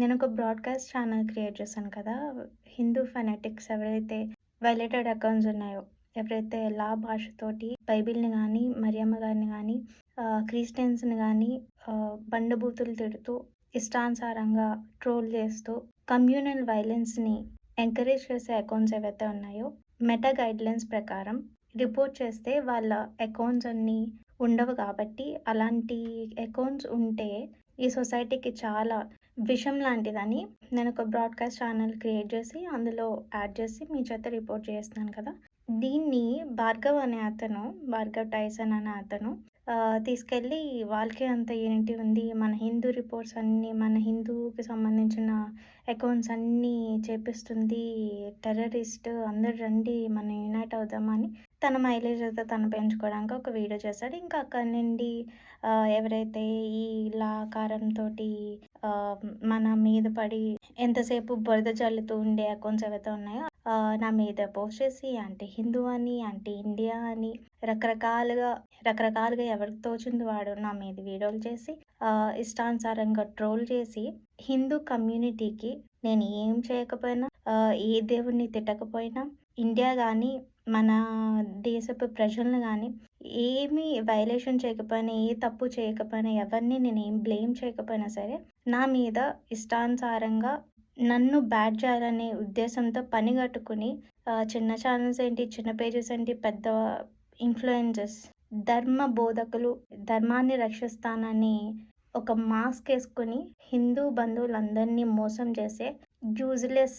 నేనొక broadcast channel create చేశాను కదా! హిందూ ఫెనటిక్స్ ఎవరైతే వైలేటెడ్ అకౌంట్స్ ఉన్నాయో, ఎవరైతే లా భాషతోటి బైబిల్‌ని గానీ, మరియమ్మ గారిని గానీ, క్రిస్టియన్స్‌ని గానీ బండబూతులు తిడుతూ, ఇష్టానుసారంగా ట్రోల్ చేస్తూ, కమ్యూనల్ వైలెన్స్‌ని ఎంకరేజ్ చేసే అకౌంట్స్ ఏవైతే ఉన్నాయో, మెటా గైడ్‌లైన్స్ ప్రకారం రిపోర్ట్ చేస్తే వాళ్ళ అకౌంట్స్ అన్నీ ఉండవు కాబట్టి, అలాంటి అకౌంట్స్ ఉంటే ఈ సొసైటీకి చాలా విషం లాంటిదని నేనొక బ్రాడ్‌కాస్ట్ ఛానెల్ క్రియేట్ చేసి, అందులో యాడ్ చేసి మీ చేత రిపోర్ట్ చేస్తున్నాను కదా! దీన్ని భార్గవ్ అనే అతను, భార్గవ్ టైసన్ అనే అతను తీసుకెళ్ళి వాళ్ళకే అంత యూనిటీ ఉంది. మన హిందూ రిపోర్ట్స్ అన్నీ, మన హిందూకి సంబంధించిన అకౌంట్స్ అన్నీ చేపిస్తుంది. టెర్రరిస్ట్ అందరూ రండి మనం యునైట్ అవుదామని తన మైలేజ్ అయితే తను పెంచుకోవడానికి ఒక వీడియో చేశాడు. ఇంకా అక్కడి నుండి ఎవరైతే ఈ లా కారంతోటి మన మీద పడి ఎంతసేపు బురద జల్లుతూ ఉండే అకౌంట్స్ ఏవైతే ఉన్నాయో నా మీద పోస్ట్ చేసి యాంటీ హిందూ అని, యాంటీ ఇండియా అని రకరకాలుగా ఎవరికి తోచింది వాడు నా మీద వీడియోలు చేసి ఇష్టానుసారంగా ట్రోల్ చేసి హిందూ కమ్యూనిటీకి నేను ఏం చేయకపోయినా, ఏ దేవుడిని తిట్టకపోయినా, ఇండియా కానీ మన దేశపు ప్రజలను కానీ ఏమీ వైలేషన్ చేయకపోయినా, ఏ తప్పు చేయకపోయినా, ఎవరిని నేనేం బ్లేమ్ చేయకపోయినా సరే, నా మీద ఇష్టానుసారంగా నన్ను బ్యాడ్ చేయాలనే ఉద్దేశంతో పనిగట్టుకుని చిన్న ఛానల్స్ ఏంటి, చిన్న పేజెస్ ఏంటి, పెద్ద ఇన్‌ఫ్లుయెన్సర్స్, ధర్మ బోధకులు, ధర్మాన్ని రక్షిస్తానని ఒక మాస్క్ ఏసుకొని హిందూ బంధువులందరినీ మోసం చేసే యూజ్‌లెస్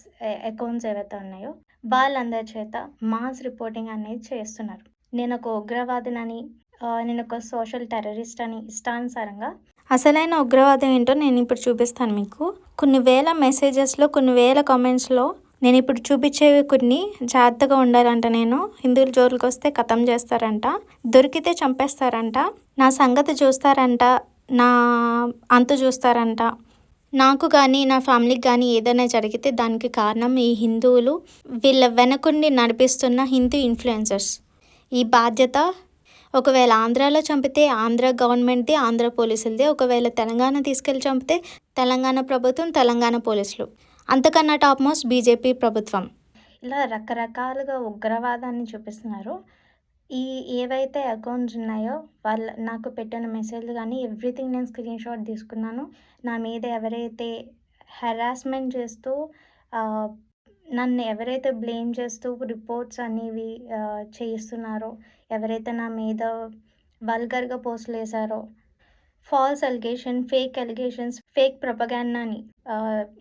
అకౌంట్స్ ఏవైతే ఉన్నాయో వాళ్ళందరి చేత మాస్ రిపోర్టింగ్ అనేది చేస్తున్నారు. నేనొక ఉగ్రవాదినని, నేనొక సోషల్ టెర్రరిస్ట్ అని ఇష్టానుసారంగా అసలైన ఉగ్రవాదం ఏంటో నేనిప్పుడు చూపిస్తాను మీకు. కొన్ని వేల మెసేజెస్‌లో, కొన్ని వేల కామెంట్స్‌లో నేనిప్పుడు చూపించేవి కొన్ని జాగ్రత్తగా ఉండాలంట. హిందువుల జోలికొస్తే ఖతం చేస్తారంట, దొరికితే చంపేస్తారంట, నా సంగతి చూస్తారంట, నా అంతు చూస్తారంట. నాకు కానీ నా ఫ్యామిలీకి కానీ ఏదైనా జరిగితే దానికి కారణం ఈ హిందువులు, వీళ్ళ వెనకుండి నడిపిస్తున్న హిందూ ఇన్‌ఫ్లుయెన్సర్స్. ఈ బాధ్యత ఒకవేళ ఆంధ్రాలో చంపితే ఆంధ్ర గవర్నమెంట్‌ది, ఆంధ్ర పోలీసులది. ఒకవేళ తెలంగాణ తీసుకెళ్ళి చంపితే తెలంగాణ ప్రభుత్వం, తెలంగాణ పోలీసులు. అంతకన్నా టాప్ మోస్ట్ బీజేపీ ప్రభుత్వం. ఇలా రకరకాలుగా ఉగ్రవాదాన్ని చూపిస్తున్నారు. ఏవైతే అకౌంట్స్ ఉన్నాయో నాకు పెట్టిన మెసేజ్‌లు కానీ ఎవ్రీథింగ్ నేను స్క్రీన్‌షాట్ తీసుకున్నాను. నా మీద ఎవరైతే హెరాస్మెంట్ చేస్తూ నన్ను ఎవరైతే బ్లేమ్ చేస్తూ రిపోర్ట్స్ అనేవి చేయిస్తున్నారో, ఎవరైతే నా మీద వల్గర్‌గా పోస్టులు వేశారో, ఫాల్స్ అలిగేషన్స్, ఫేక్ ప్రొపగాండాని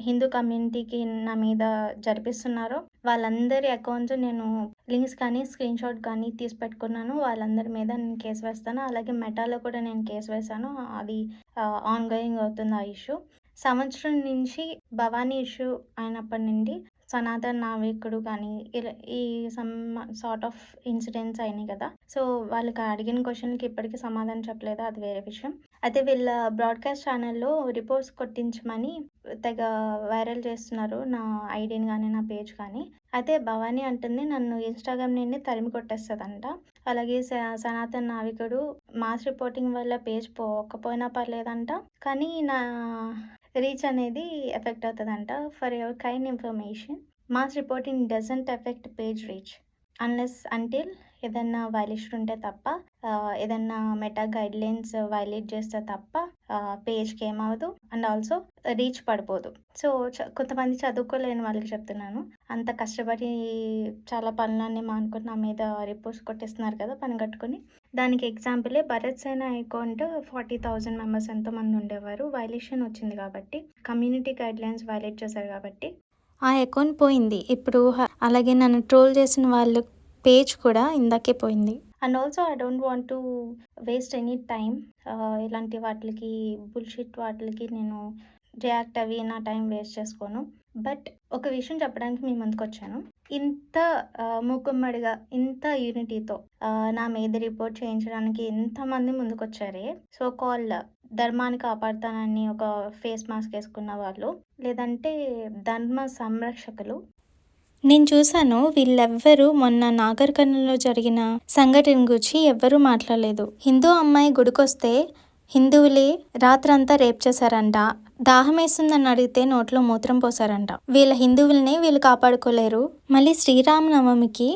హిందూ కమ్యూనిటీకి నా మీద జరిపిస్తున్నారో వాళ్ళందరి అకౌంట్స్ నేను లింక్స్ కానీ, స్క్రీన్‌షాట్ కానీ తీసి పెట్టుకున్నాను. వాళ్ళందరి మీద నేను కేసు వేస్తాను. అలాగే మెటాలో కూడా నేను కేసు వేశాను. అది ఆన్‌గోయింగ్ అవుతుంది ఆ ఇష్యూ. సంవత్సరం నుంచి భవానీ ఇష్యూ అయినప్పటి నుండి సనాతన్ నావికుడు కానీ ఇలా ఈ సమ్ సార్ట్ ఆఫ్ ఇన్సిడెంట్స్ అయినాయి కదా! సో వాళ్ళకి అడిగిన క్వశ్చన్‌కి ఇప్పటికీ సమాధానం చెప్పలేదు, అది వేరే విషయం. అయితే వీళ్ళ బ్రాడ్‌కాస్ట్ ఛానల్‌లో రిపోర్ట్స్ కొట్టించమని తెగ వైరల్ చేస్తున్నారు నా ఐడీని కానీ, నా పేజ్ కానీ. అయితే భవానీ అంటుంది నన్ను ఇన్‌స్టాగ్రామ్ నుండి తరిమి కొట్టేస్తదంట. అలాగే సనాతన్ నావికుడు మాస్ రిపోర్టింగ్ వల్ల పేజ్ పోకపోయినా పర్లేదంట, కానీ నా రీచ్ అనేది ఎఫెక్ట్ అవుతదంట. For your kind information, mass reporting doesn't effect page reach until ఏదన్నా వైలేషన్ ఉంటే తప్ప, ఏదన్నా మెటా గైడ్‌లైన్స్ వైలేట్ చేస్తే తప్ప పేజ్‌కి ఏమవ్వదు. అండ్ ఆల్సో రీచ్ పడిపోదు. సో కొంతమంది చదువుకోలేని వాళ్ళకి చెప్తున్నాను. అంత కష్టపడి చాలా పనులన్నీ మానుకొని నా మీద రిపోర్ట్స్ కొట్టేస్తున్నారు కదా పని కట్టుకొని. దానికి ఎగ్జాంపులే భరత్ సేన అకౌంట్ 40,000 మెంబర్స్ ఎంతోమంది ఉండేవారు. వైలేషన్ వచ్చింది కాబట్టి, కమ్యూనిటీ గైడ్‌లైన్స్ వైలేట్ చేశారు కాబట్టి ఆ అకౌంట్ పోయింది. ఇప్పుడు అలాగే నన్ను ట్రోల్ చేసిన వాళ్ళ పేజ్ కూడా ఇందాకే పోయింది. And also I don't want to waste any time. ఇలాంటి వాటికి బుల్‌షిట్ వాటికి నేను రియాక్ట్ అవ్వి నా టైం వేస్ట్ చేసుకోను. బట్ ఒక విషయం చెప్పడానికి మీ ముందుకొచ్చాను. ఇంత మూకుమ్మడిగా, ఇంత యూనిటీతో నా మీద రిపోర్ట్ చేయించడానికి ఎంతమంది ముందుకొచ్చారే. సో కాల్డ్ ధర్మాన్ని కాపాడుతానని ఒక ఫేస్ మాస్క్ వేసుకున్న వాళ్ళు, లేదంటే ధర్మ సంరక్షకులు. నేను చూశాను వీళ్ళెవ్వరూ మొన్న నాగర్ కర్నూల్‌లో జరిగిన సంఘటన గురించి ఎవ్వరూ మాట్లాడలేదు. హిందూ అమ్మాయి గుడికొస్తే హిందువులే రాత్రంతా రేప్ చేశారంట. దాహమేస్తుందని అడిగితే నోట్లో మూత్రం పోసారంట. వీళ్ళ హిందువుల్ని వీళ్ళు కాపాడుకోలేరు. మళ్ళీ శ్రీరామనవమికి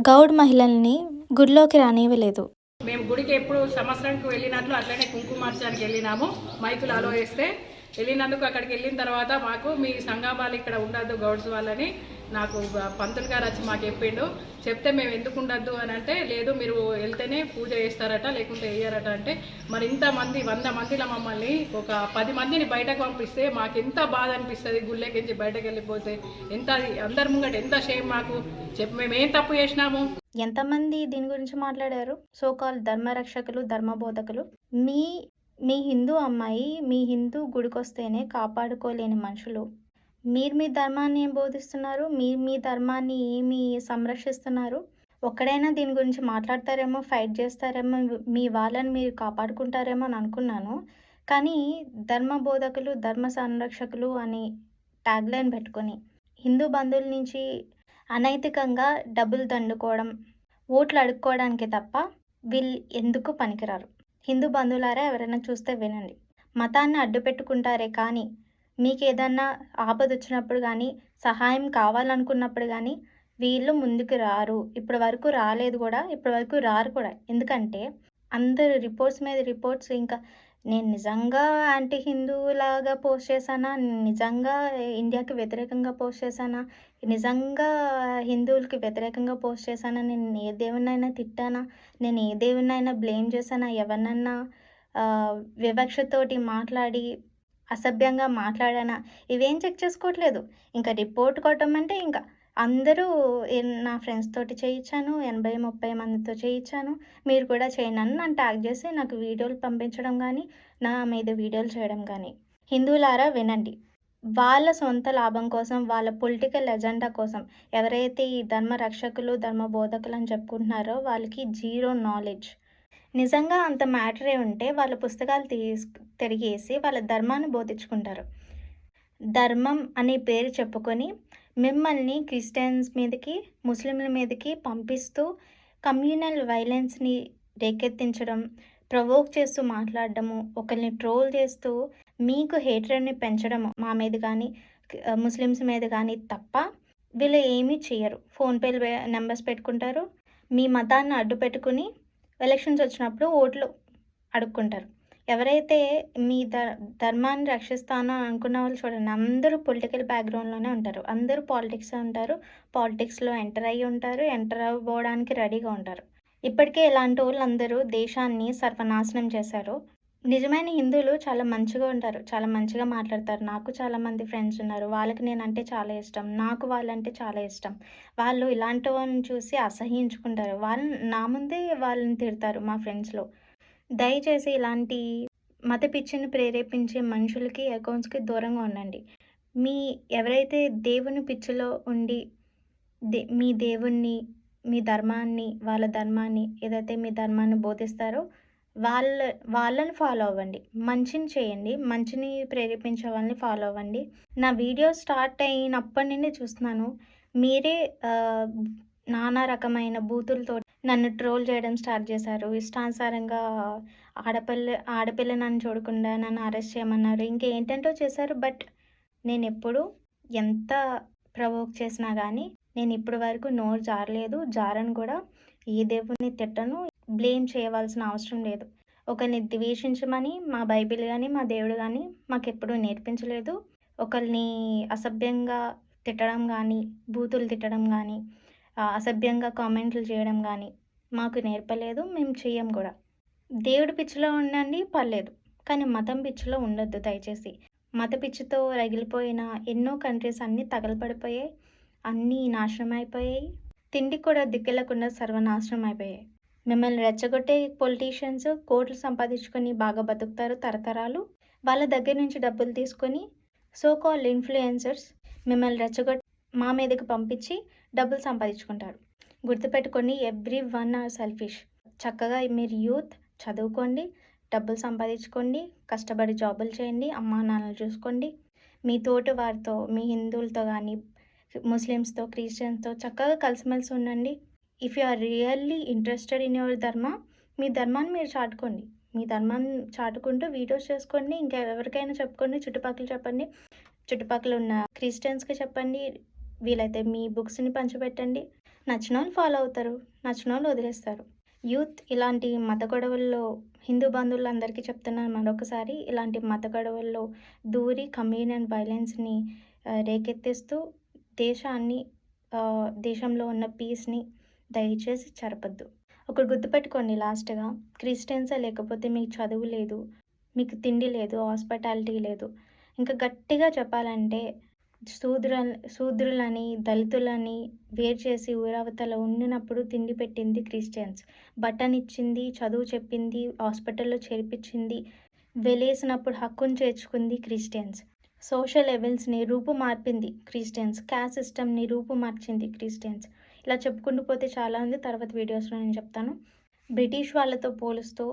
గౌడ్ మహిళల్ని గుడిలోకి రానివ్వలేదు. మేము గుడికి ఎప్పుడు సంవత్సరానికి వెళ్ళినట్లు అట్లనే కుంకుమార్చానికి వెళ్ళినాము. మైకులు అలో వేస్తే వెళ్ళినందుకు అక్కడికి వెళ్ళిన తర్వాత మాకు మీ సంఘం వాళ్ళు ఇక్కడ ఉండద్దు గౌడ్స్ వాళ్ళని నాకు పంతులు గారు వచ్చి మాకు చెప్తే మేము ఎందుకు ఉండద్దు అని అంటే, లేదు మీరు వెళ్తేనే పూజ చేస్తారట లేకుంటే వేయరట అంటే, మరి ఇంతమంది 100 మందిలో మమ్మల్ని ఒక 10 మందిని బయటకు పంపిస్తే మాకు ఎంత బాధ అనిపిస్తుంది. గుళ్ళెకించి బయటకు వెళ్ళిపోతే ఎంత అందరి ముంగట ఎంత షేమ్ మాకు. మేము ఏం తప్పు చేసినాము. ఎంతమంది దీని గురించి మాట్లాడారు? సోకాల్ ధర్మరక్షకులు, ధర్మబోధకులు. మీ హిందూ అమ్మాయి మీ హిందూ గుడికొస్తేనే కాపాడుకోలేని మనుషులు మీరు మీ ధర్మాన్ని ఏం బోధిస్తున్నారు? మీరు మీ ధర్మాన్ని ఏమి సంరక్షిస్తున్నారు? ఒక్కడైనా దీని గురించి మాట్లాడతారేమో, ఫైట్ చేస్తారేమో, మీ వాళ్ళని మీరు కాపాడుకుంటారేమో అని అనుకున్నాను. కానీ ధర్మ బోధకులు, ధర్మ సంరక్షకులు అని ట్యాగ్లైన్ పెట్టుకొని హిందూ బంధువుల నుంచి అనైతికంగా డబ్బులు దండుకోవడం, ఓట్లు అడుక్కోవడానికి తప్ప వీళ్ళు ఎందుకు పనికిరారు. హిందూ బంధువులారా ఎవరైనా చూస్తే వినండి. మతాన్ని అడ్డు పెట్టుకుంటారే కానీ మీకు ఏదన్నా ఆపద వచ్చినప్పుడు కానీ, సహాయం కావాలనుకున్నప్పుడు కానీ వీళ్ళు ముందుకు రారు. ఇప్పటి వరకు రాలేదు కూడా, ఇప్పటి వరకు రారు కూడా. ఎందుకంటే అందరు రిపోర్ట్స్ మీద రిపోర్ట్స్. ఇంకా నేను నిజంగా యాంటీ హిందువులాగా పోస్ట్ చేశానా, నిజంగా ఇండియాకి వ్యతిరేకంగా పోస్ట్ చేశానా, నిజంగా హిందువులకి వ్యతిరేకంగా పోస్ట్ చేశానా, నేను ఏ దేవుడినైనా తిట్టానా, నేను ఏ దేవుడినైనా బ్లేమ్ చేశానా, ఎవరినన్నా వివక్షతోటి మాట్లాడి అసభ్యంగా మాట్లాడానా, ఇవేం చెక్ చేసుకోవట్లేదు. ఇంకా రిపోర్ట్ కొట్టమంటే ఇంకా అందరూ నా ఫ్రెండ్స్ తోటి చేయించాను, 80-30 మందితో చేయించాను, మీరు కూడా చేయండి అని నన్ను ట్యాగ్ చేసి నాకు వీడియోలు పంపించడం కానీ, నా మీద వీడియోలు చేయడం కానీ. హిందువులారా వినండి. వాళ్ళ సొంత లాభం కోసం, వాళ్ళ పొలిటికల్ ఎజెండా కోసం ఎవరైతే ఈ ధర్మ రక్షకులు, ధర్మ బోధకులు అని చెప్పుకుంటున్నారో వాళ్ళకి జీరో నాలెడ్జ్. నిజంగా అంత మ్యాటరే ఉంటే వాళ్ళ పుస్తకాలు తిరిగేసి వాళ్ళ ధర్మాన్ని బోధించుకుంటారు. ధర్మం అనే పేరు చెప్పుకొని మిమ్మల్ని క్రిస్టియన్స్ మీదకి, ముస్లింల మీదకి పంపిస్తూ కమ్యూనల్ వైలెన్స్ని రేకెత్తించడం, ప్రవోక్ చేస్తూ మాట్లాడడము, ఒకరిని ట్రోల్ చేస్తూ మీకు హేట్రెడ్ని పెంచడము మా మీద కానీ, ముస్లిమ్స్ మీద కానీ తప్ప వీళ్ళు ఏమీ చేయరు. ఫోన్పేలు నెంబర్స్ పెట్టుకుంటారు, మీ మతాన్ని అడ్డు పెట్టుకుని ఎలక్షన్స్ వచ్చినప్పుడు ఓట్లు అడుక్కుంటారు. ఎవరైతే మీ ధర్మాన్ని రక్షిస్తాను అని అనుకున్న వాళ్ళు చూడండి, అందరూ పొలిటికల్ బ్యాక్గ్రౌండ్లోనే ఉంటారు. అందరూ పాలిటిక్స్ ఉంటారు, పాలిటిక్స్లో ఎంటర్ అయ్యి ఉంటారు, ఎంటర్ అవ్వడానికి రెడీగా ఉంటారు. ఇప్పటికే ఇలాంటి వాళ్ళు అందరూ దేశాన్ని సర్వనాశనం చేశారు. నిజమైన హిందువులు చాలా మంచిగా ఉంటారు, చాలా మంచిగా మాట్లాడతారు. నాకు చాలామంది ఫ్రెండ్స్ ఉన్నారు, వాళ్ళకి నేనంటే చాలా ఇష్టం, నాకు వాళ్ళంటే చాలా ఇష్టం. వాళ్ళు ఇలాంటి వాళ్ళని చూసి అసహ్యించుకుంటారు, వాళ్ళు నా ముందే వాళ్ళని తిడతారు మా ఫ్రెండ్స్లో. దయచేసి ఇలాంటి మత పిచ్చిని ప్రేరేపించే మనుషులకి, అకౌంట్స్కి దూరంగా ఉండండి. ఎవరైతే దేవుని పిచ్చిలో ఉండి మీ దేవుణ్ణి, మీ ధర్మాన్ని, వాళ్ళ ధర్మాన్ని ఏదైతే మీ ధర్మాన్ని బోధిస్తారో వాళ్ళని ఫాలో అవ్వండి. మంచిని చేయండి, మంచిని ప్రేరేపించే వాళ్ళని ఫాలో అవ్వండి. నా వీడియో స్టార్ట్ అయినప్పటి నుండి చూస్తున్నాను, మీరే నానా రకమైన బూతులతో నన్ను ట్రోల్ చేయడం స్టార్ట్ చేశారు. ఇష్టానుసారంగా ఆడపిల్లని చూడకుండా నన్ను అరెస్ట్ చేయమన్నారు, ఇంకేంటంటో చేశారు. బట్ నేను ఎప్పుడు ఎంత ప్రవోక్ చేసినా కానీ నేను ఇప్పటి వరకు నోరు జారలేదు, జారను కూడా. ఏ దేవుడిని తిట్టను, బ్లేమ్ చేయవలసిన అవసరం లేదు. ఒకరిని ద్వేషించమని మా బైబిల్ కానీ, మా దేవుడు కానీ మాకెప్పుడూ నేర్పించలేదు. ఒకరిని అసభ్యంగా తిట్టడం కానీ, బూతులు తిట్టడం కానీ, అసభ్యంగా కామెంట్లు చేయడం కానీ మాకు నేర్పలేదు, మేము చెయ్యం కూడా. దేవుడి పిచ్చిలో ఉండండి పర్లేదు, కానీ మతం పిచ్చిలో ఉండొద్దు దయచేసి. మత పిచ్చితో రగిలిపోయిన ఎన్నో కంట్రీస్ అన్నీ తగలపడిపోయాయి, అన్నీ నాశనం అయిపోయాయి, తిండి కూడా దిక్కులేకుండా సర్వనాశనం అయిపోయాయి. మిమ్మల్ని రెచ్చగొట్టే పొలిటీషియన్స్ కోట్లు సంపాదించుకొని బాగా బతుకుతారు తరతరాలు. వాళ్ళ దగ్గర నుంచి డబ్బులు తీసుకొని సో కాల్డ్ ఇన్ఫ్లుయెన్సర్స్ మిమ్మల్ని రెచ్చగొట్టి మా మీదకి పంపించి డబ్బులు సంపాదించుకుంటారు. గుర్తుపెట్టుకోండి, everyone are సెల్ఫిష్. చక్కగా మీరు యూత్ చదువుకోండి, డబ్బులు సంపాదించుకోండి, కష్టపడి జాబులు చేయండి, అమ్మా నాన్నలు చూసుకోండి. మీ తోటి వారితో, మీ హిందువులతో కానీ, ముస్లిమ్స్తో, క్రిస్టియన్స్తో చక్కగా కలిసిమెలిసి ఉండండి. If you are really interested in your dharma, మీ ధర్మాన్ని మీరు చాటుకోండి. మీ ధర్మం చాటుకుంటూ వీడియోస్ చేసుకోండి. ఇంకా ఎవరికైనా చెప్పుకోండి. చుట్టుపక్కల చెప్పండి. చుట్టుపక్కల ఉన్న క్రిస్టియన్స్‌కి చెప్పండి. వీలైతే మీ బుక్స్‌ని పంచిపెట్టండి. నచ్చినోళ్ళు ఫాలో అవుతారు. నచ్చినోళ్ళు వదిలేస్తారు. యూత్ ఇలాంటి మత గొడవల్లో హిందూ బంధువులందరికీ చెప్తున్నాను మరొకసారి. ఇలాంటి మత గొడవల్లో దూరి కమ్యూనల్ వైలెన్స్‌ని రేకెత్తిస్తూ దేశాన్ని దేశంలో ఉన్న పీస్‌ని దయచేసి చెరపొద్దు. ఒకటి గుర్తుపెట్టుకోండి లాస్ట్‌గా, క్రిస్టియన్సే లేకపోతే మీకు చదువు లేదు, మీకు తిండి లేదు, హాస్పిటాలిటీ లేదు. ఇంకా గట్టిగా చెప్పాలంటే శూద్రులని, దళితులని వేరు చేసి ఊరవతల ఉండినప్పుడు తిండి పెట్టింది క్రిస్టియన్స్. బట్టనిచ్చింది, చదువు చెప్పింది, హాస్పిటల్‌లో చేర్పించింది, వెలేసినప్పుడు హక్కును చేర్చుకుంది క్రిస్టియన్స్. సోషల్ లెవెల్స్‌ని రూపుమార్పింది క్రిస్టియన్స్. క్యాస్ట్ సిస్టమ్‌ని రూపుమార్చింది క్రిస్టియన్స్. ఇలా చెప్పుకుంటూ పోతే చాలా ఉంది. తర్వాత వీడియోస్‌లో నేను చెప్తాను. బ్రిటిష్ వాళ్ళతో పోలుస్తూ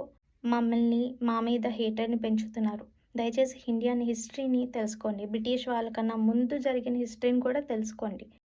మమ్మల్ని మా మీద హేటర్‌ని పెంచుతున్నారు. దయచేసి ఇండియన్ హిస్టరీని తెలుసుకోండి. బ్రిటిష్ వాళ్ళకన్నా ముందు జరిగిన హిస్టరీని కూడా తెలుసుకోండి.